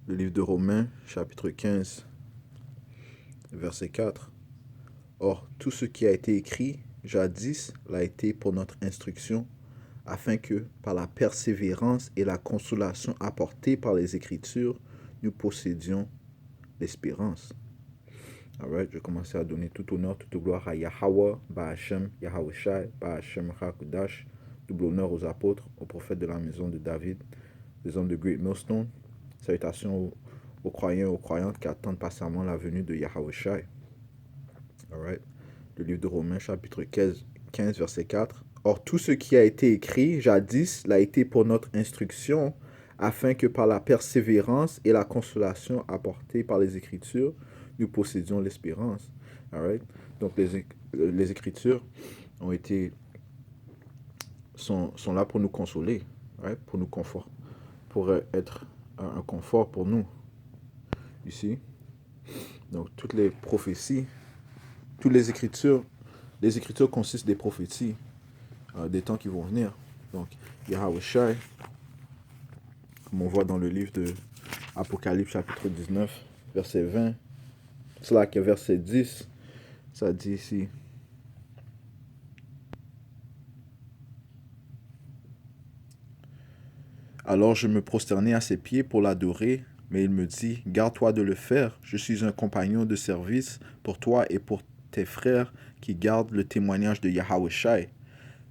Le livre de Romains, chapitre 15, verset 4. Or, tout ce qui a été écrit jadis l'a été pour notre instruction, afin que, par la persévérance et la consolation apportée par les Écritures, nous possédions l'espérance. Alright, je vais commencer à donner tout honneur, toute gloire à Yahweh, Ba'Hashem, Yahweh Shai, Ba'Hashem Hakudash, double honneur aux apôtres, aux prophètes de la maison de David, les hommes de Great Millstone. Salutations aux croyants et aux croyantes qui attendent patiemment la venue de Yahweh Shai. Alright. Le livre de Romains, chapitre 15, verset 4. Or, tout ce qui a été écrit jadis l'a été pour notre instruction, afin que par la persévérance et la consolation apportée par les Écritures, nous possédions l'espérance. Alright. Donc, les Écritures sont là pour nous consoler, right? Pour nous conforter, pour être un confort pour nous. Ici. Donc, toutes les prophéties, toutes les Écritures consistent des prophéties des temps qui vont venir. Donc, Yahweh Shai, comme on voit dans le livre de Apocalypse, chapitre 19, verset 20, c'est là que verset 10, ça dit ici. Alors je me prosternai à ses pieds pour l'adorer, mais il me dit, garde-toi de le faire, je suis un compagnon de service pour toi et pour tes frères qui gardent le témoignage de Yahweh Shai.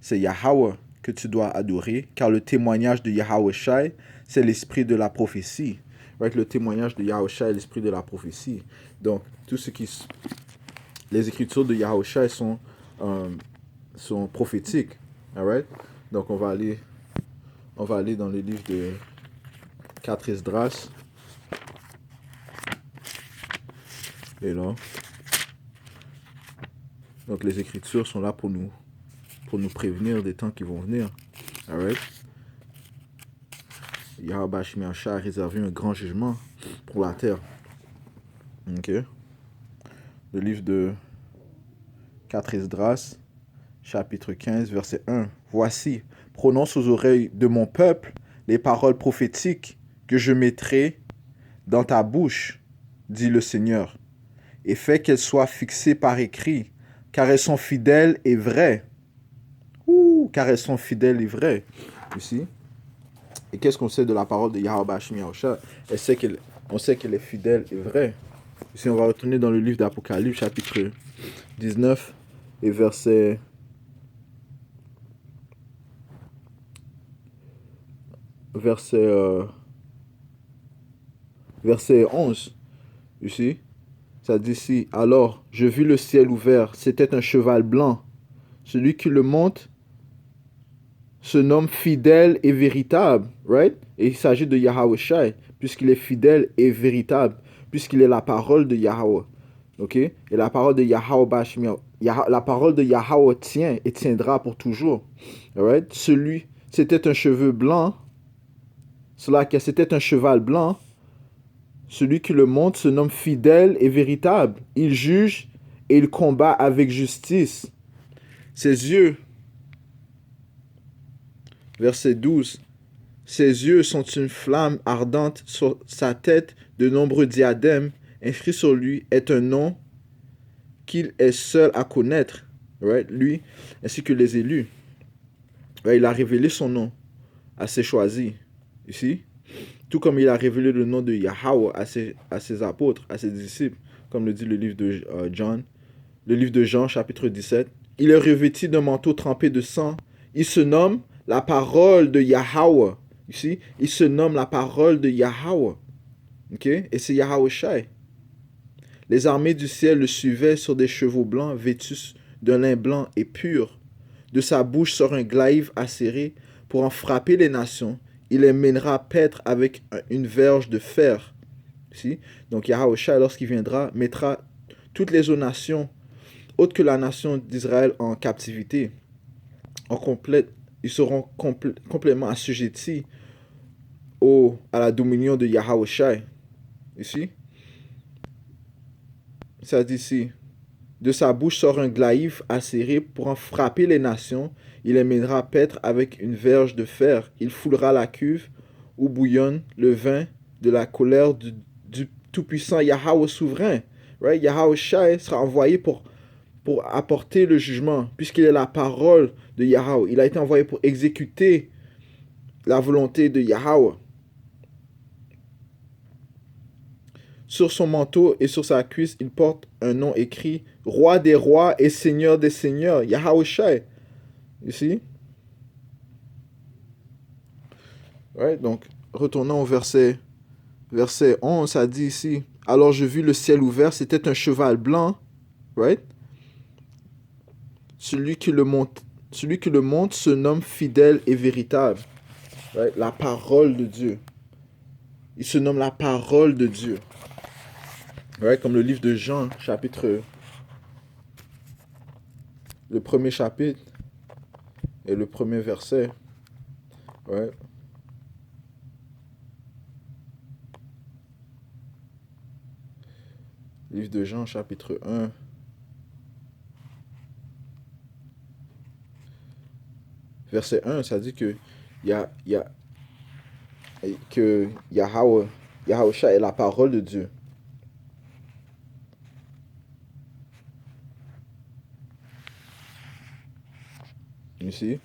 C'est Yahweh que tu dois adorer, car le témoignage de Yahweh Shai, c'est l'esprit de la prophétie. Right? Le témoignage de Yahweh Shai est l'esprit de la prophétie. Donc, les écritures de Yahweh Shai sont prophétiques. Alright? Donc, on va aller dans le livre de 4 Esdras. Et là, donc les écritures sont là pour nous prévenir des temps qui vont venir. Alright? Yahweh Shai a réservé un grand jugement pour la terre. Ok? Le livre de 4 Esdras, chapitre 15, verset 1. Voici, prononce aux oreilles de mon peuple les paroles prophétiques que je mettrai dans ta bouche, dit le Seigneur, et fais qu'elles soient fixées par écrit, car elles sont fidèles et vraies. Car elles sont fidèles et vraies. Ici. Et qu'est-ce qu'on sait de la parole de Yahweh Shai? On sait qu'elle est fidèle et vraie. Ici, on va retourner dans le livre d'Apocalypse, chapitre 19, et verset 11. Ici, ça dit ici, alors, je vis le ciel ouvert, c'était un cheval blanc. Celui qui le monte se nomme fidèle et véritable, right? Et il s'agit de Yahweh Shai, puisqu'il est fidèle et véritable, puisqu'il est la parole de Yahweh. Ok? Et la parole de Yahweh la parole de Yahweh tient et tiendra pour toujours. Alright? C'était un cheveu blanc. C'était un cheval blanc. Celui qui le monte se nomme fidèle et véritable. Il juge et il combat avec justice. Ses yeux, verset 12, ses yeux sont une flamme ardente, sur sa tête de nombreux diadèmes. Inscrit sur lui est un nom qu'il est seul à connaître, right? Lui ainsi que les élus. Right? Il a révélé son nom à ses choisis, ici. Tout comme il a révélé le nom de Yahweh à ses apôtres, à ses disciples, comme le dit le livre de le livre de Jean, chapitre 17. Il est revêtu d'un manteau trempé de sang. Il se nomme la parole de Yahweh. Ici, il se nomme la parole de Yahweh. Ok? Et c'est Yahweh Shai. Les armées du ciel le suivaient sur des chevaux blancs vêtus d'un lin blanc et pur. De sa bouche sort un glaive acéré pour en frapper les nations. Il les mènera paître avec une verge de fer. Ici. Donc Yahweh Shai, lorsqu'il viendra, mettra toutes les autres nations, autres que la nation d'Israël, en captivité. Ils seront complètement assujettis à la dominion de Yahweh Shai. Ici. Ça dit ici. De sa bouche sort un glaive acéré pour en frapper les nations. Il les mènera paître avec une verge de fer. Il foulera la cuve où bouillonne le vin de la colère du Tout-Puissant Yahweh souverain. Right? Yahweh Shai sera envoyé pour apporter le jugement, puisqu'il est la parole de Yahweh. Il a été envoyé pour exécuter la volonté de Yahweh. Sur son manteau et sur sa cuisse, il porte un nom écrit Roi des rois et Seigneur des seigneurs, Yahweh Shai. Ici. Right? Donc, retournons au verset 11, ça dit ici, alors je vis le ciel ouvert, c'était un cheval blanc, right? Celui qui le monte se nomme fidèle et véritable, right? La parole de Dieu. Il se nomme la parole de Dieu. Right? Comme le livre de Jean, le premier chapitre et le premier verset. Right? Livre de Jean, chapitre 1. Verset 1, ça dit que que Yahweh est la parole de Dieu. Ici.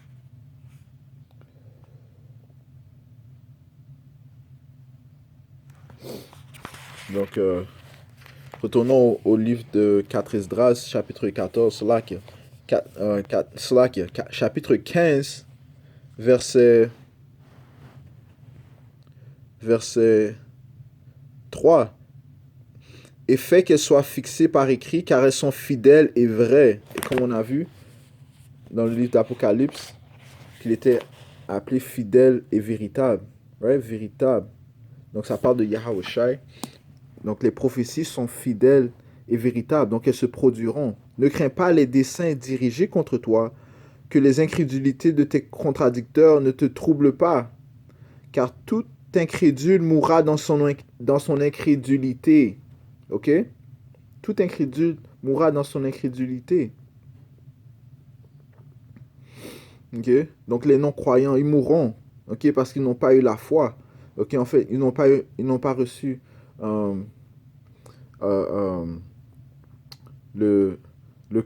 Donc, retournons au livre de 4 Esdras, chapitre 14, chapitre 15, verset 3. Et fait qu'elles soient fixées par écrit, car elles sont fidèles et vraies. Et comme on a vu dans le livre d'Apocalypse, qu'il était appelé fidèle et véritable. Right? Véritable. Donc ça parle de Yahweh Shai. Donc les prophéties sont fidèles et véritables, donc elles se produiront. Ne crains pas les desseins dirigés contre toi, que les incrédulités de tes contradicteurs ne te troublent pas, car tout incrédule mourra dans son incrédulité. Ok? Tout incrédule mourra dans son incrédulité. Ok? Donc les non-croyants, ils mourront, ok? Parce qu'ils n'ont pas eu la foi. Ok? En fait, ils n'ont pas reçu le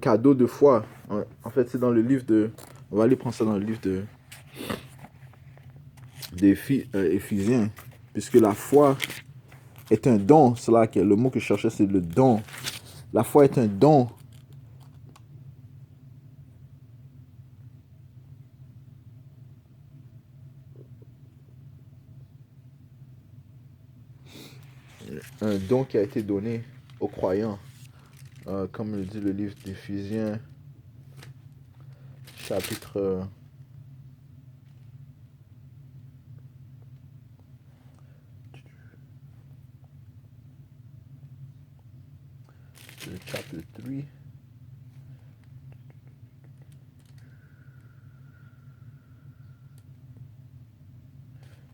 cadeau de foi. En fait, c'est dans le livre de... On va aller prendre ça dans le livre d'Éphésiens. Puisque la foi est un don. C'est là que le mot que je cherchais, c'est le don. La foi est un don. Un don qui a été donné aux croyants. Comme le dit le livre d'Éphésiens, chapitre 3.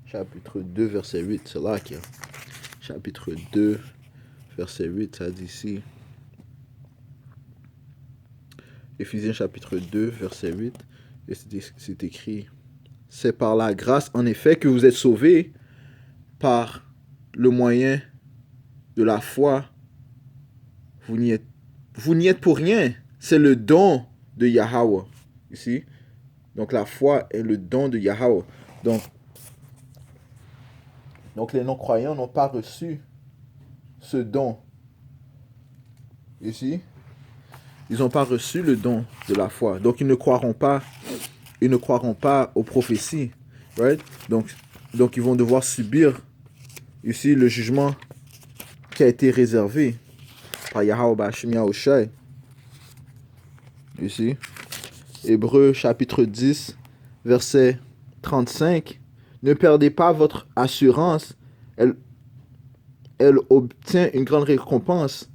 Chapitre 2, verset 8. C'est là qu'il y a. Chapitre 2, verset 8, ça dit ici. Éphésiens chapitre 2, verset 8. Et c'est écrit. C'est par la grâce, en effet, que vous êtes sauvés par le moyen de la foi. Vous n'y êtes pour rien. C'est le don de Yahweh. Ici. Donc la foi est le don de Yahweh. Donc les non-croyants n'ont pas reçu ce don. Ici. Ils n'ont pas reçu le don de la foi. Donc ils ne croiront pas aux prophéties. Right? Donc ils vont devoir subir ici le jugement qui a été réservé par Yahweh Bashim Yahushai. Ici. Hébreux chapitre 10, verset 35. Ne perdez pas votre assurance. Elle obtient une grande récompense.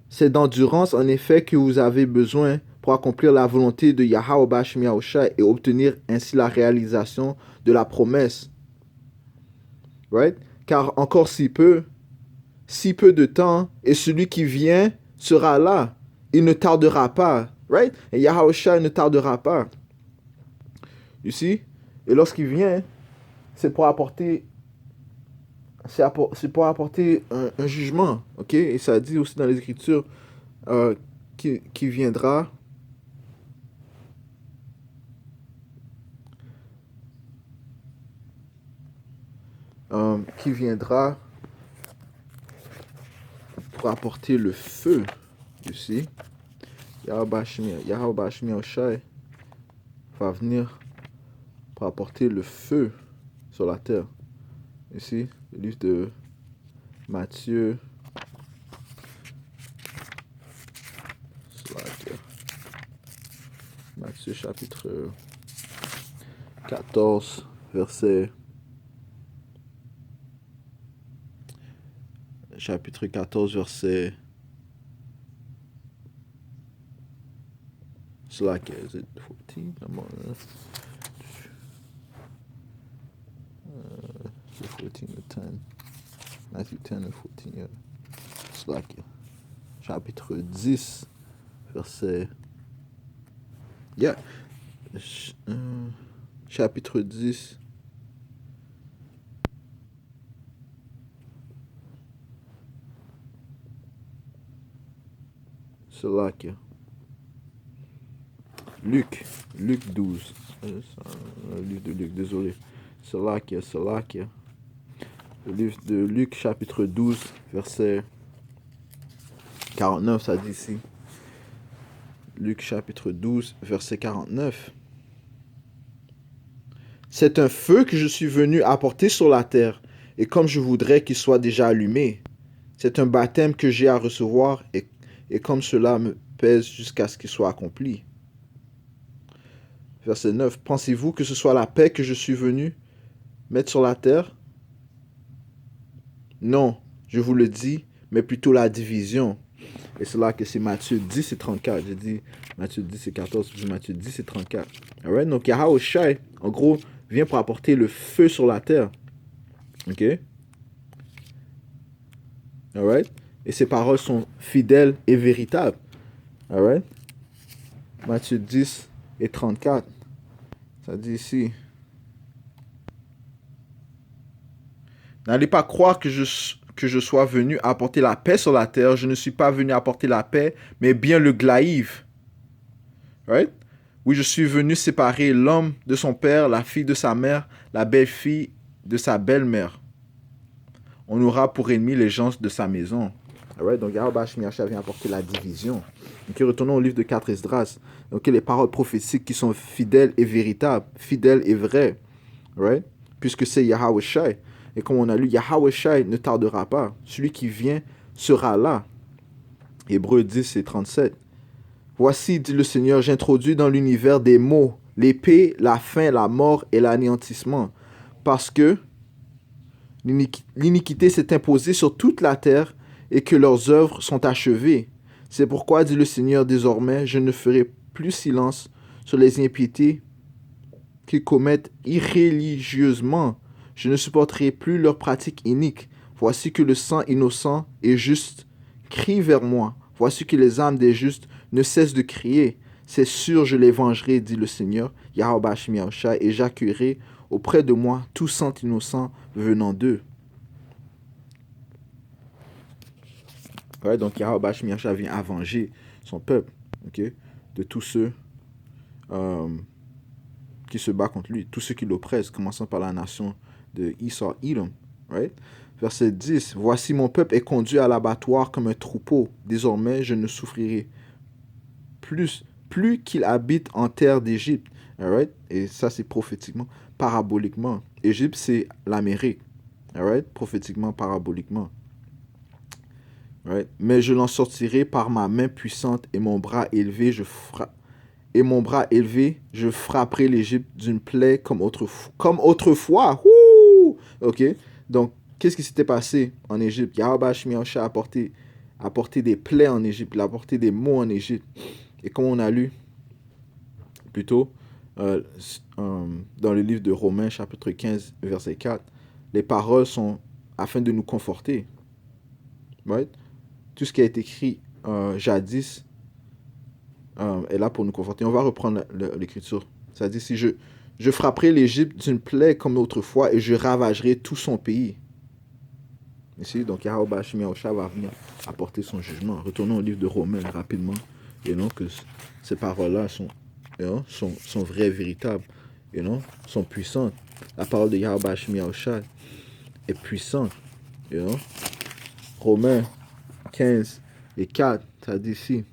C'est d'endurance, en effet, que vous avez besoin pour accomplir la volonté de Yahweh Bashim Yahushai et obtenir ainsi la réalisation de la promesse. Right? Car encore si peu de temps, et celui qui vient sera là. Il ne tardera pas. Right? Et Yahushai ne tardera pas. You see? Et lorsqu'il vient, c'est pour apporter c'est pour apporter un jugement, ok? Et ça dit aussi dans les Écritures euh, qui viendra, qui viendra pour apporter le feu, ici. Yahweh Shai va venir pour apporter le feu sur la terre. Ici, le livre de Matthieu. Matthieu chapitre 14, verset. Chapitre 14, verset. Is it 14? Come on. 14 to 10. Matthew 10 and 14, yeah. Slakia. Chapitre 10, verset. Yeah. Chapitre 10. Slakia. Luc 12. Le livre de Luc, désolé. Salakia. Le livre de Luc, chapitre 12, verset 49, ça dit ici. Luc, chapitre 12, verset 49. C'est un feu que je suis venu apporter sur la terre, et comme je voudrais qu'il soit déjà allumé. C'est un baptême que j'ai à recevoir, et comme cela me pèse jusqu'à ce qu'il soit accompli. Verset 9. Pensez-vous que ce soit la paix que je suis venu mettre sur la terre? Non, je vous le dis, mais plutôt la division. Et c'est là que c'est Matthieu 10 et 34. J'ai dit Matthieu 10 et 14, puis Matthieu 10 et 34. Alright? Donc Yahweh Shai, en gros, vient pour apporter le feu sur la terre. Ok? Alright? Et ses paroles sont fidèles et véritables. Alright? Matthieu 10 et 34. Ça dit ici. N'allez pas croire que je sois venu apporter la paix sur la terre. Je ne suis pas venu apporter la paix, mais bien le glaïve. Right? Oui, je suis venu séparer l'homme de son père, la fille de sa mère, la belle-fille de sa belle-mère. On aura pour ennemi les gens de sa maison. Right? Donc, Yahweh Shmiacha vient apporter la division. Donc, retournons au livre de 4 Esdras. Donc, les paroles prophétiques qui sont fidèles et véritables, fidèles et vraies. Right? Puisque c'est Yahweh Shai. Et comme on a lu, Yahweh Shai ne tardera pas. Celui qui vient sera là. Hébreux 10 et 37. Voici, dit le Seigneur, j'introduis dans l'univers des maux, l'épée, la faim, la mort et l'anéantissement. Parce que l'iniquité s'est imposée sur toute la terre et que leurs œuvres sont achevées. C'est pourquoi, dit le Seigneur, désormais, je ne ferai plus silence sur les impiétés qu'ils commettent irréligieusement. Je ne supporterai plus leurs pratiques iniques. Voici que le sang innocent et juste crie vers moi. Voici que les âmes des justes ne cessent de crier. C'est sûr, je les vengerai, dit le Seigneur, Yahweh Shmiacha, et j'accueillerai auprès de moi tout sang innocent venant d'eux. Ouais, donc Yahweh Shmiacha vient avenger son peuple, okay, de tous ceux qui se battent contre lui, tous ceux qui l'oppressent, commençant par la nation de Esau, Edom. Right? Verset 10. Voici mon peuple est conduit à l'abattoir comme un troupeau. Désormais, je ne souffrirai plus qu'il habite en terre d'Égypte. Right? Et ça, c'est prophétiquement, paraboliquement. Égypte, c'est l'Amérique. Right? Prophétiquement, paraboliquement. Right? Mais je l'en sortirai par ma main puissante et mon bras élevé, je frapperai l'Égypte d'une plaie comme autrefois. Ouh! Ok? Donc, qu'est-ce qui s'était passé en Égypte? Yahweh Shmiacha a apporté des plaies en Égypte, il a apporté des maux en Égypte. Et comme on a lu plus tôt, dans le livre de Romains, chapitre 15, verset 4, les paroles sont afin de nous conforter. Right? Tout ce qui a été écrit jadis est là pour nous conforter. On va reprendre l'écriture. Ça dit, si je frapperai l'Égypte d'une plaie comme autrefois et je ravagerai tout son pays. Ici, donc Yahweh Hashem Yahushua va venir apporter son jugement. Retournons au livre de Romains rapidement. Et non que ces paroles-là sont vraies, véritables. Et non, sont puissantes. La parole de Yahweh Hashem Yahushua est puissante. You know? Romains 15 et 4, ça dit ici.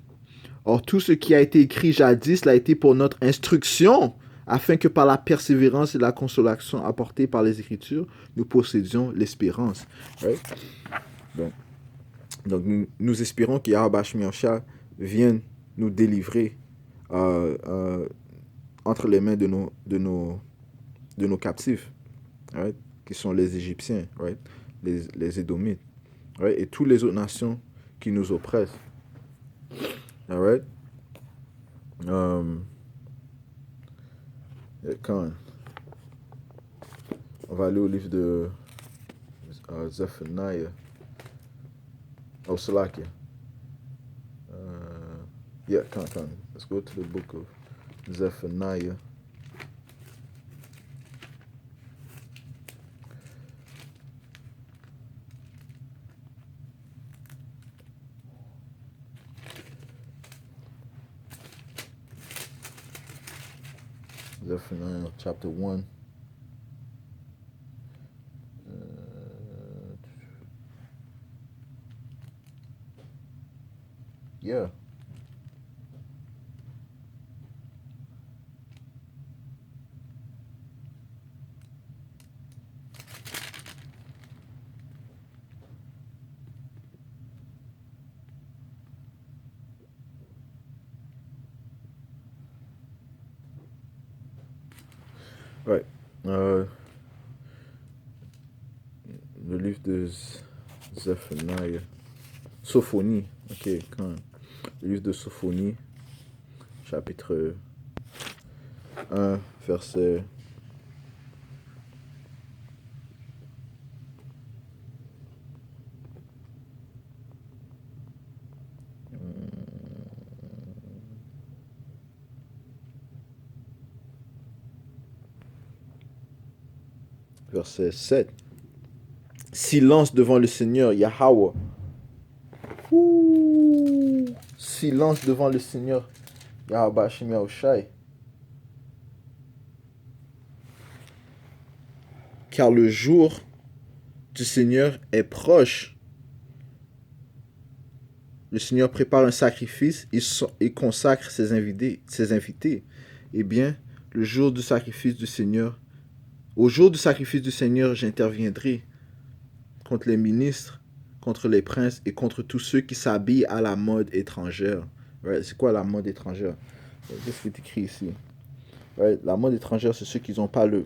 Or, tout ce qui a été écrit jadis l'a été pour notre instruction, afin que par la persévérance et la consolation apportée par les Écritures, nous possédions l'espérance. Right? Donc nous espérons que Yahweh Hashem Yahushua vienne nous délivrer entre les mains de nos captifs, right? Qui sont les Égyptiens, right? les Édomites, right? Et toutes les autres nations qui nous oppressent. All right? Quand on va aller au livre de Zephaniah. Oh, Salakia. Yeah, come. Let's go to the book of Zephaniah. Zephaniah chapter 1. Yeah. Right. Le livre de Zephaniah. Sophonie. Ok, quand même. Le livre de Sophonie, chapitre 1, verset... Verset 7. Silence devant le Seigneur, Yahweh. Silence devant le Seigneur, Yahweh Hashem Yahushua. Car le jour du Seigneur est proche. Le Seigneur prépare un sacrifice et consacre ses invités. Eh bien, le jour du sacrifice du Seigneur, au jour du sacrifice du Seigneur, j'interviendrai contre les ministres, contre les princes et contre tous ceux qui s'habillent à la mode étrangère. Right? C'est quoi la mode étrangère? Qu'est-ce qui est écrit ici? Right? La mode étrangère, c'est ceux qui n'ont pas les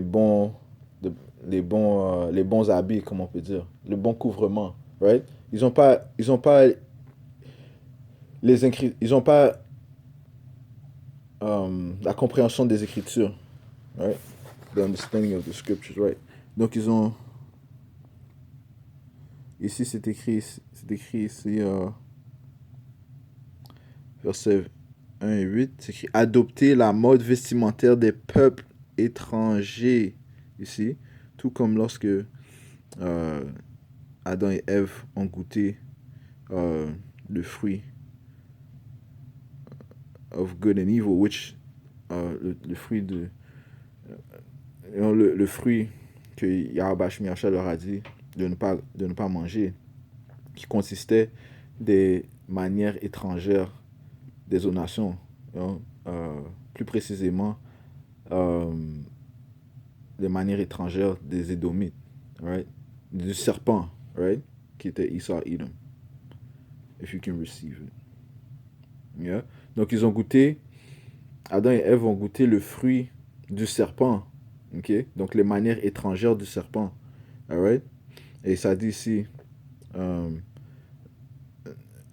bons habits, comme on peut dire, le bon couvrement. Right? Ils n'ont pas la compréhension des Écritures. Right? The understanding of the scriptures, right? Donc ils ont ici c'est écrit ici verset 1 et 8, c'est écrit adopter la mode vestimentaire des peuples étrangers ici, tout comme lorsque Adam et Ève ont goûté le fruit of good and evil, which le fruit de le fruit que Yahweh Hashem Yahushua leur a dit de ne pas manger, qui consistait des manières étrangères des autres nations, plus précisément les manières étrangères des Édomites, right? Du serpent, right? Qui était Esau Edom. If you can receive it. Yeah? Donc ils ont goûté, Adam et Ève ont goûté le fruit du serpent. Okay? Donc les manières étrangères du serpent. Alright? Et ça dit ici,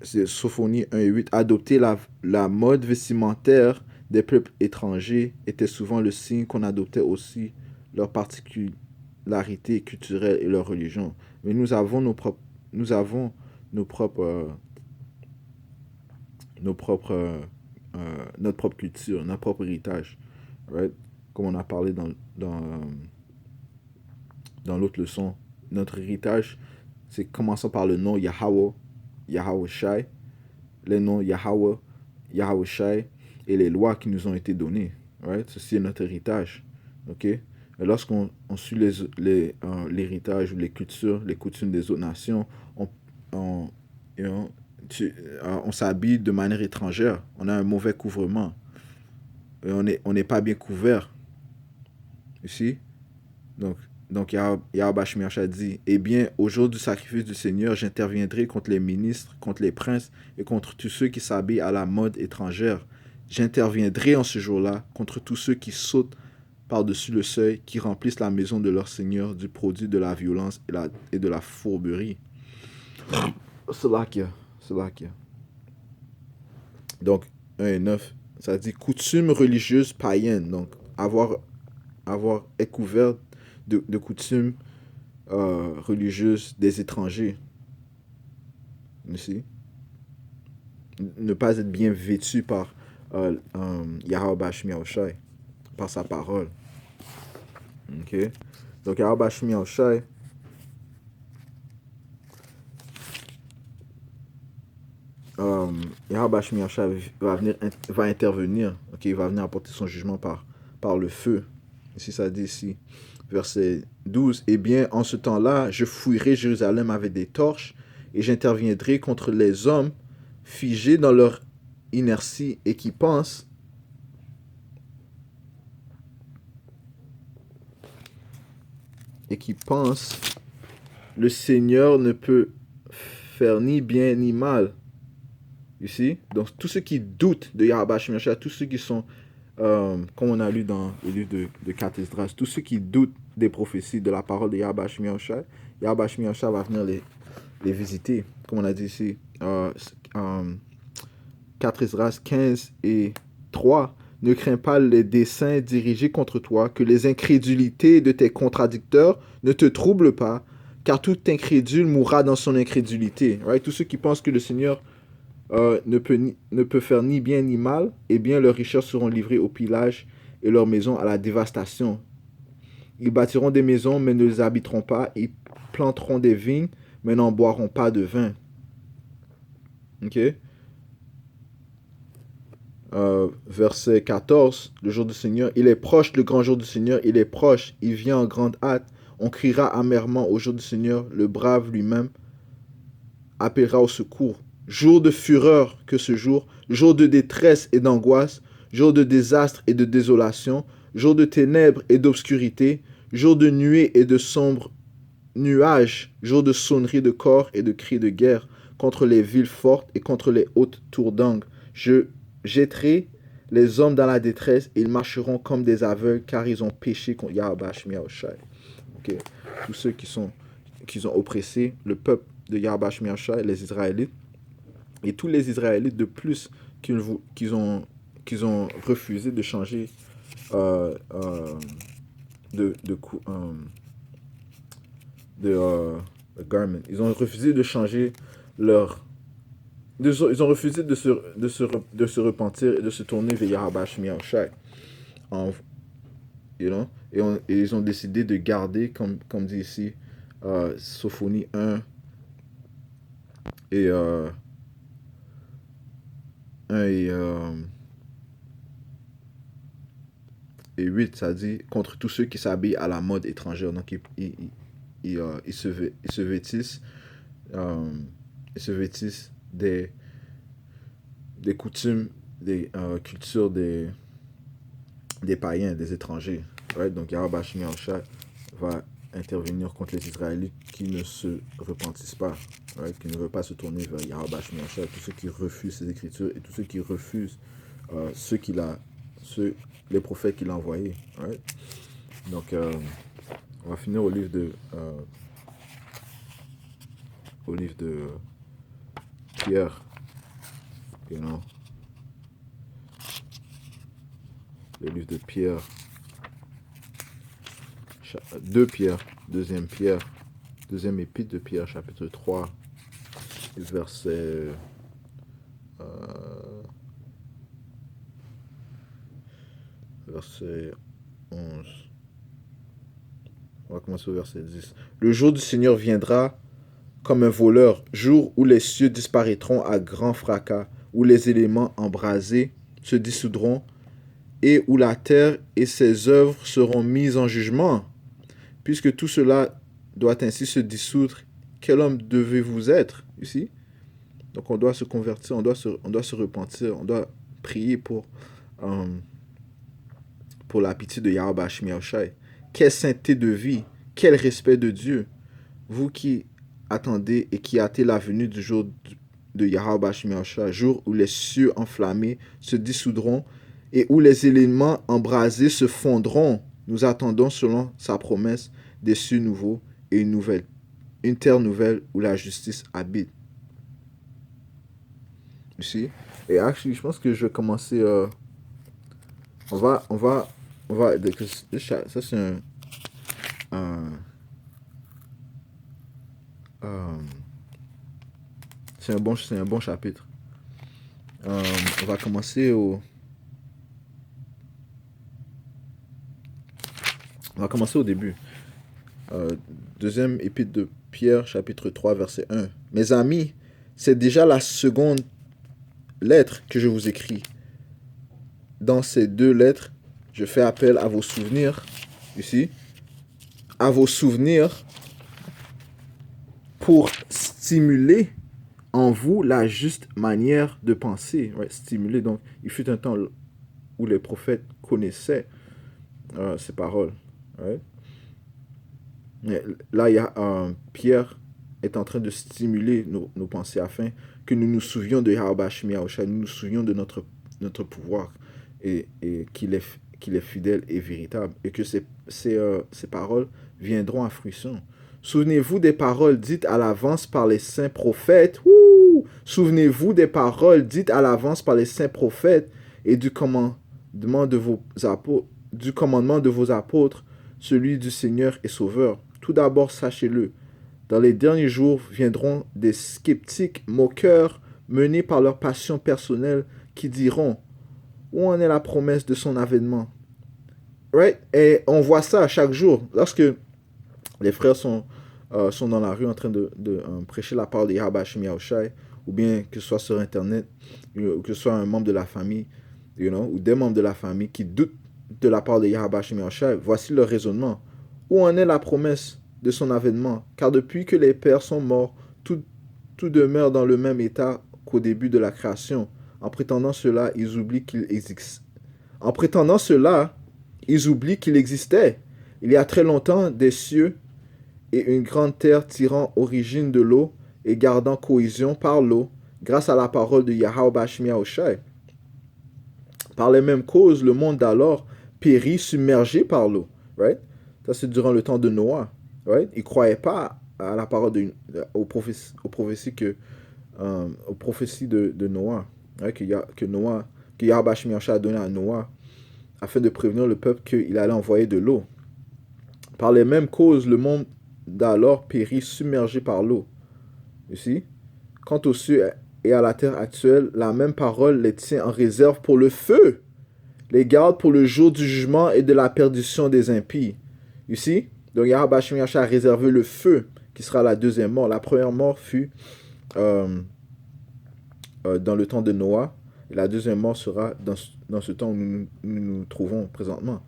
c'est Sophonie 1 et 8, adopter la mode vestimentaire des peuples étrangers était souvent le signe qu'on adoptait aussi leurs particularités culturelles et leur religion. Mais nous avons notre propre culture, notre propre héritage. Right? Comme on a parlé dans dans l'autre leçon, notre héritage, c'est commençant par le nom Yahweh, Yahweh Shai, les noms Yahweh, Yahweh Shai, et les lois qui nous ont été données. Right? Ceci est notre héritage. Ok? Et lorsqu'on suit l'héritage ou les cultures, les coutumes des autres nations, on, you know, on s'habille de manière étrangère. On a un mauvais couvrement. Et on n'est pas bien couvert. Ici. Donc Yahweh Shemiacha dit, eh bien, au jour du sacrifice du Seigneur, j'interviendrai contre les ministres, contre les princes et contre tous ceux qui s'habillent à la mode étrangère. J'interviendrai en ce jour-là contre tous ceux qui sautent par-dessus le seuil, qui remplissent la maison de leur Seigneur du produit de la violence et de la fourberie. C'est là qu'il y a. Donc, 1 et 9, ça dit coutumes religieuses païennes. Donc, être couvert de coutumes religieuses des étrangers. Ici. Ne pas être bien vêtu par Yahweh Shemiaoshai, par sa parole. Ok? Donc, Yahweh Shemiaoshai, Yahweh Shemiaoshai va intervenir. Ok? Il va venir apporter son jugement par le feu. Ici, ça dit ici, verset 12, eh bien, en ce temps-là, je fouillerai Jérusalem avec des torches et j'interviendrai contre les hommes figés dans leur inertie et qui pensent le Seigneur ne peut faire ni bien ni mal. Ici, donc tous ceux qui doutent de Yahweh Shemiacha, tous ceux qui sont, comme on a lu dans le livre de 4 Esdras, tous ceux qui doutent des prophéties, de la parole de Yahweh Shemiacha va venir les visiter, comme on a dit ici. 4 Esdras 15 et 3. Ne crains pas les desseins dirigés contre toi, que les incrédulités de tes contradicteurs ne te troublent pas, car tout incrédule mourra dans son incrédulité. Right? Tous ceux qui pensent que le Seigneur ne peut faire ni bien ni mal, eh bien leurs richesses seront livrées au pillage et leurs maisons à la dévastation. Ils bâtiront des maisons, mais ne les habiteront pas. Ils planteront des vignes, mais n'en boiront pas de vin. Ok? Verset 14, le jour du Seigneur, il est proche, le grand jour du Seigneur, il est proche, il vient en grande hâte, on criera amèrement au jour du Seigneur, le brave lui-même appellera au secours. Jour de fureur que ce jour de détresse et d'angoisse, jour de désastre et de désolation, jour de ténèbres et d'obscurité, jour de nuée et de sombres nuages, jour de sonnerie de corps et de cris de guerre contre les villes fortes et contre les hautes tours d'angle. Je jetterai les hommes dans la détresse et ils marcheront comme des aveugles car ils ont péché contre Yahweh Shemiaoshai. Okay. Tous ceux qui ont oppressé le peuple de Yahweh Shemiaoshai, les Israélites, et tous les Israélites de plus qu'ils ont refusé de changer de garment. Ils ont refusé de changer leur... Ils ont refusé de se repentir et de se tourner vers Yahweh Shemiaoshai. Et ils ont décidé de garder, comme dit ici, Sophonie 1 et 1 et 8, ça dit contre tous ceux qui s'habillent à la mode étrangère. Donc ils se vêtissent des coutumes, des cultures des païens, des étrangers. Right? Donc Yahweh Shemiaoshai va intervenir contre les Israélites qui ne se repentissent pas, right? Qui ne veulent pas se tourner vers Yahweh Shemiaoshai, tous ceux qui refusent ses écritures et tous ceux qui refusent les prophètes qu'il a envoyés. Right? Donc on va finir au livre de Pierre, you know? Le livre de Pierre, 2 Pierre, deuxième épître de Pierre, chapitre 3, verset 11. On va commencer au verset 10. Le jour du Seigneur viendra comme un voleur, jour où les cieux disparaîtront à grand fracas, où les éléments embrasés se dissoudront, et où la terre et ses œuvres seront mises en jugement. Puisque tout cela doit ainsi se dissoudre, quel homme devez-vous être ici? Donc on doit se convertir, on doit se repentir, on doit prier euh, pour la pitié de Yahweh Hashem Yahushai. Quelle sainteté de vie, quel respect de Dieu. Vous qui attendez et qui hâtez la venue du jour de Yahweh Hashem Yahushai, jour où les cieux enflammés se dissoudront et où les éléments embrasés se fondront. Nous attendons selon sa promesse des cieux nouveaux et une terre nouvelle où la justice habite. Ici. Et actually, je pense que je vais commencer. On va. Ça c'est un c'est un bon chapitre. On va commencer au début. Deuxième épître de Pierre, chapitre 3, verset 1. Mes amis, c'est déjà la seconde lettre que je vous écris. Dans ces deux lettres, je fais appel à vos souvenirs, ici, à vos souvenirs pour stimuler en vous la juste manière de penser. Ouais, stimuler, donc, il fut un temps où les prophètes connaissaient ces paroles. Ouais. Là, il y a Pierre est en train de stimuler nos pensées afin que nous nous souvions de Yahweh Hashem Yahushai, nous nous souvions de notre pouvoir et qu'il est fidèle et véritable et que ces paroles viendront à fruition. Souvenez-vous des paroles dites à l'avance par les saints prophètes. Souvenez-vous des paroles dites à l'avance par les saints prophètes et du commandement de vos apôtres, celui du Seigneur et Sauveur. Tout d'abord, sachez-le, dans les derniers jours viendront des sceptiques moqueurs menés par leur passion personnelle qui diront « Où en est la promesse de son avènement ?» Right? Et on voit ça chaque jour. Lorsque les frères sont dans la rue en train de prêcher la parole de Yahweh Hashem Yahushai, ou bien que ce soit sur Internet, ou que ce soit un membre de la famille, ou des membres de la famille qui doutent de la parole de Yahweh Hashem Yahushai, voici leur raisonnement. Où en est la promesse de son avènement? Car depuis que les pères sont morts, tout demeure dans le même état qu'au début de la création. En prétendant cela, ils oublient qu'il existe. En prétendant cela, ils oublient qu'il existait. Il y a très longtemps, des cieux et une grande terre tirant origine de l'eau et gardant cohésion par l'eau, grâce à la parole de Yahweh Hashem Yahushai. Par les mêmes causes, le monde d'alors périt submergé par l'eau. Right? Ça, c'est durant le temps de Noah. Right? Ils ne croyaient pas à la parole aux prophéties de Noah. Right? Que Yahweh Hashem Yahushai a donné à Noah afin de prévenir le peuple qu'il allait envoyer de l'eau. Par les mêmes causes, le monde d'alors périt submergé par l'eau. Ici, quant aux cieux et à la terre actuelle, la même parole les tient en réserve pour le feu, les garde pour le jour du jugement et de la perdition des impies. Ici, donc Yahweh Hashem Yahushai a réservé le feu, qui sera la deuxième mort. La première mort fut dans le temps de Noah, et la deuxième mort sera dans ce temps où nous trouvons présentement.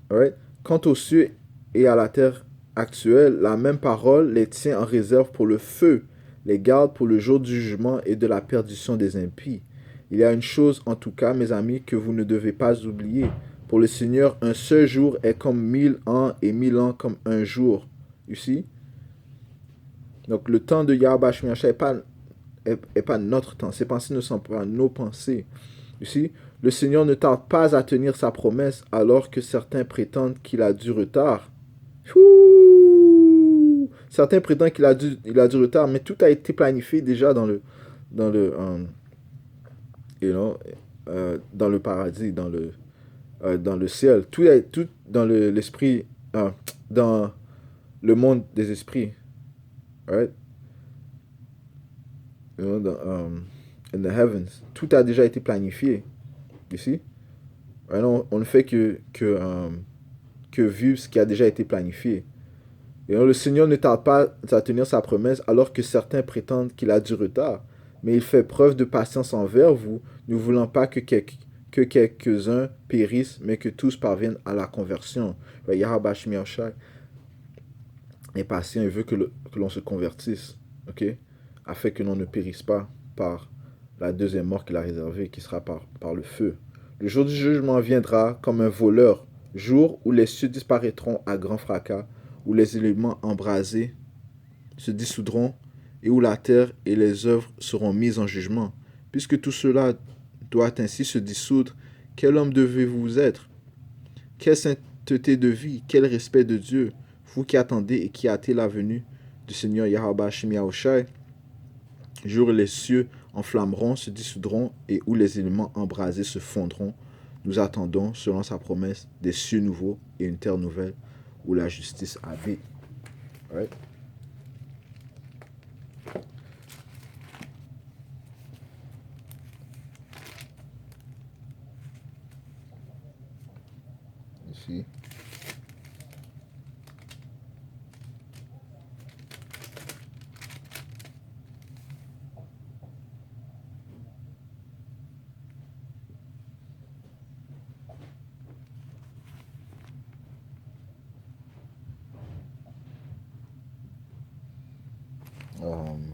Alright? Quant aux cieux et à la terre actuelle, la même parole les tient en réserve pour le feu, les garde pour le jour du jugement et de la perdition des impies. Il y a une chose, en tout cas, mes amis, que vous ne devez pas oublier. Pour le Seigneur, un seul jour est comme 1000 ans et 1000 ans comme un jour. Ici. Donc, le temps de Yahweh Hashem Yahushai n'est pas notre temps. Ses pensées ne sont pas nos pensées. Ici. Le Seigneur ne tarde pas à tenir sa promesse, alors que certains prétendent qu'il a du retard. Certains prétendent qu'il a du retard, mais tout a été planifié déjà dans le paradis, dans le ciel. Tout dans l'esprit, dans le monde des esprits. Right? In the heavens. Tout a déjà été planifié. Ici. On ne fait que vivre ce qui a déjà été planifié. Et alors, le Seigneur ne tarde pas à tenir sa promesse, alors que certains prétendent qu'il a du retard. Mais il fait preuve de patience envers vous, ne voulant pas que quelques-uns périssent, mais que tous parviennent à la conversion. Yahweh Shemiashai est patient et veut que l'on se convertisse, ok? Afin que l'on ne périsse pas par la deuxième mort qu'il a réservée, qui sera par le feu. Le jour du jugement viendra comme un voleur, jour où les cieux disparaîtront à grand fracas, où les éléments embrasés se dissoudront, et où la terre et les œuvres seront mises en jugement. Puisque tout cela doit ainsi se dissoudre, quel homme devez-vous être? Quelle sainteté de vie, quel respect de Dieu, vous qui attendez et qui hâtez la venue du Seigneur Yahweh Shem Yahushai, jour où les cieux enflammeront, se dissoudront, et où les éléments embrasés se fondront. Nous attendons, selon sa promesse, des cieux nouveaux et une terre nouvelle, où la justice habite. Right? Ici. Um,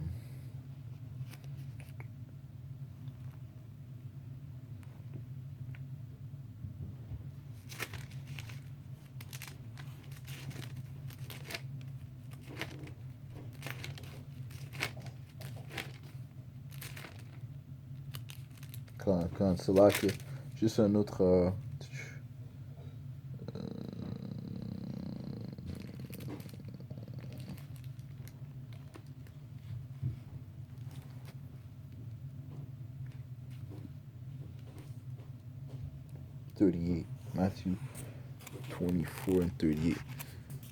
quand c'est là que juste un autre 38, Matthew 24 and 38.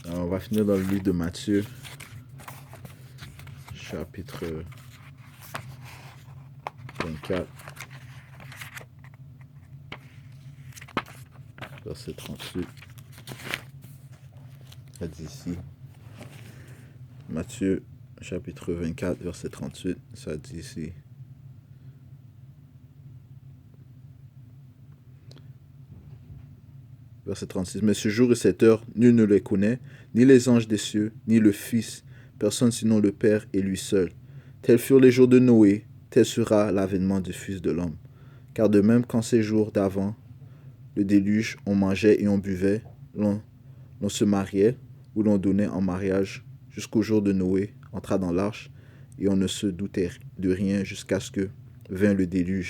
Alors, on va finir dans le livre de Matthieu, chapitre 24, verset 38. Ça dit ici. Matthieu, chapitre 24, verset 38. Ça dit ici. Verset 36. Mais ce jour et cette heure, nul ne les connaît, ni les anges des cieux, ni le Fils, personne sinon le Père et lui seul. Tels furent les jours de Noé, tel sera l'avènement du Fils de l'homme. Car de même qu'en ces jours d'avant, le déluge, on mangeait et on buvait, l'on se mariait ou l'on donnait en mariage, jusqu'au jour de Noé entra dans l'arche, et on ne se doutait de rien jusqu'à ce que vint le déluge